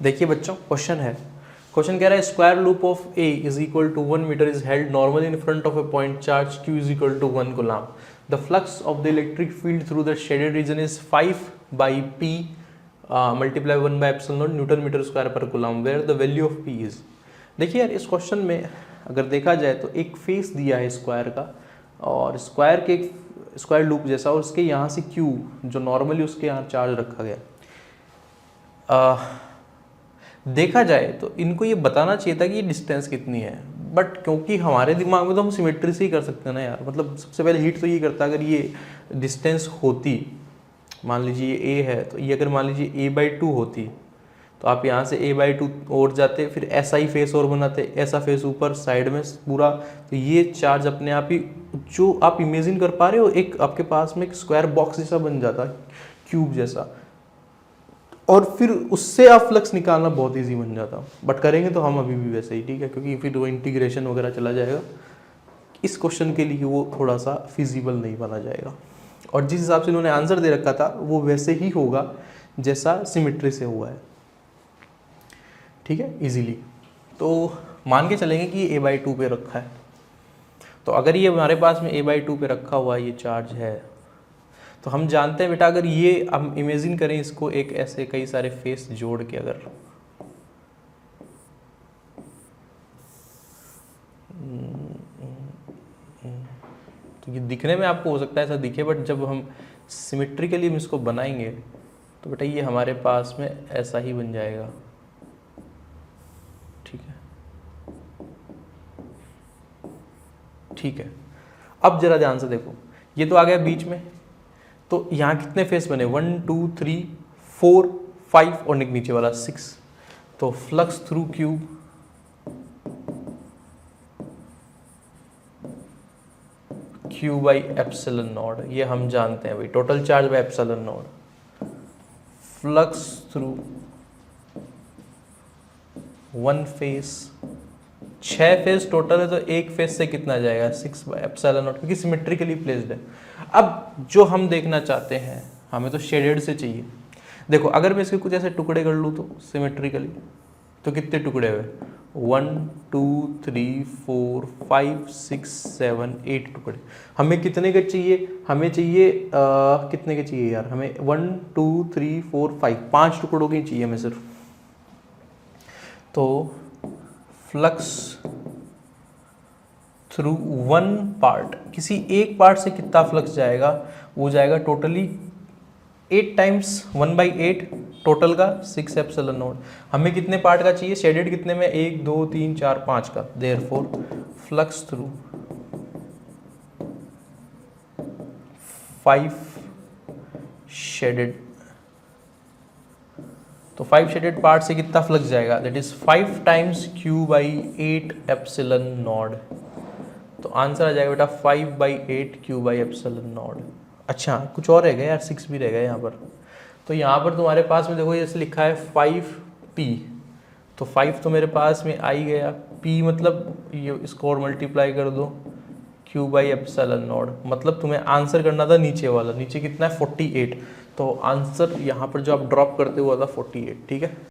देखिए बच्चों, क्वेश्चन है, क्वेश्चन कह रहा है square loop of a is equal to 1 metre is held normally in front of a point charge q is equal to 1 coulomb. The flux of the electric field through the shaded region is 5 by p multiply 1 by epsilon naught newton metre square per coulomb where the value of p is. देखिए यार, इस question में अगर देखा जाए तो एक face दिया है स्क्वायर का, और स्क्वायर के स्क्वायर लूप जैसा, और उसके यहाँ से q जो नॉर्मली उसके यहाँ चार्ज रखा गया. देखा जाए तो इनको ये बताना चाहिए था कि ये डिस्टेंस कितनी है, बट क्योंकि हमारे दिमाग में तो हम सिमेट्री से ही कर सकते हैं ना यार. मतलब सबसे पहले हिट तो ये करता अगर ये डिस्टेंस होती, मान लीजिए ये a है, तो ये अगर मान लीजिए a/2 होती तो आप यहाँ से a/2 और जाते, फिर ऐसा ही फेस और बनाते, ऐसा फेस ऊपर साइड में पूरा, तो ये चार्ज अपने आप ही जो आप इमेजिन कर पा रहे हो एक आपके पास में एक स्क्वायर बॉक्स जैसा बन जाता, क्यूब जैसा, और फिर उससे आप फ्लक्स निकालना बहुत इजी बन जाता. बट करेंगे तो हम अभी भी वैसे ही, ठीक है, क्योंकि फिर वो इंटीग्रेशन वगैरह चला जाएगा. इस क्वेश्चन के लिए वो थोड़ा सा फिजिबल नहीं बना जाएगा, और जिस हिसाब से इन्होंने आंसर दे रखा था वो वैसे ही होगा जैसा सिमेट्री से हुआ है, ठीक है, इजीली. तो मान के चलेंगे कि ये a/2 पे रखा है. तो अगर ये हमारे पास में a/2 पे रखा हुआ ये चार्ज है, तो हम जानते हैं बेटा, अगर ये हम इमेजिन करें इसको एक ऐसे कई सारे फेस जोड़ के, अगर तो ये दिखने में आपको हो सकता है ऐसा दिखे, बट जब हम सिमेट्रिकली हम इसको बनाएंगे तो बेटा ये हमारे पास में ऐसा ही बन जाएगा, ठीक है. ठीक है, अब जरा ध्यान से देखो, ये तो आ गया बीच में, तो यहाँ कितने फेस बने, 1 2 3 4 5 और नीचे वाला 6. तो flux through cube Q by epsilon not, ये हम जानते हैं भाई, total charge by epsilon not. Flux through one face, 6 face total है, तो एक फेस से कितना जाएगा, 6 बाई एप्सिलॉन नॉट, क्योंकि सिमेट्रिकली प्लेस्ड है. अब जो हम देखना चाहते हैं, हमें तो शेडेड से चाहिए. देखो, अगर मैं इसके कुछ ऐसे टुकड़े कर लूँ तो सिमेट्रिकली, तो कितने टुकड़े हुए, 1 2 3 4 5 6 7 8 टुकड़े. हमें कितने के चाहिए, हमें चाहिए कितने के चाहिए यार, हमें 1 2 3 4 5 टुकड़ों के चाहिए हमें सिर्फ. तो फ्लक्स थ्रू वन पार्ट, किसी एक पार्ट से कितना फ्लक्स जाएगा, वो जाएगा टोटली 8 टाइम्स 1/8 टोटल का 6 एप्सिलॉन नॉट. हमें कितने पार्ट का चाहिए, शेडेड कितने में, 1 2 3 4 5 का. देयरफॉर फ्लक्स थ्रू 5 शेडेड, तो 5 शेडेड पार्ट से कितना फ्लक्स जाएगा, that is 5 times Q/8 epsilon not. तो आंसर आ जाएगा बेटा 5/8 Q/एप्सिलॉन नॉट. अच्छा, कुछ और रह गया यार, 6 भी रह गया यहाँ पर. तो यहाँ पर तुम्हारे पास में देखो जैसे लिखा है 5p, तो 5 तो मेरे पास में आ ही गया, p मतलब ये इसको और मल्टीप्लाई कर दो Q/एप्सिलॉन नॉट. मतलब तुम्हें आंसर करना था नीचे वाला, नीचे कितना है 48. तो आंसर यहाँ पर जो आप ड्रॉप करते हुआ था 48, ठीक है.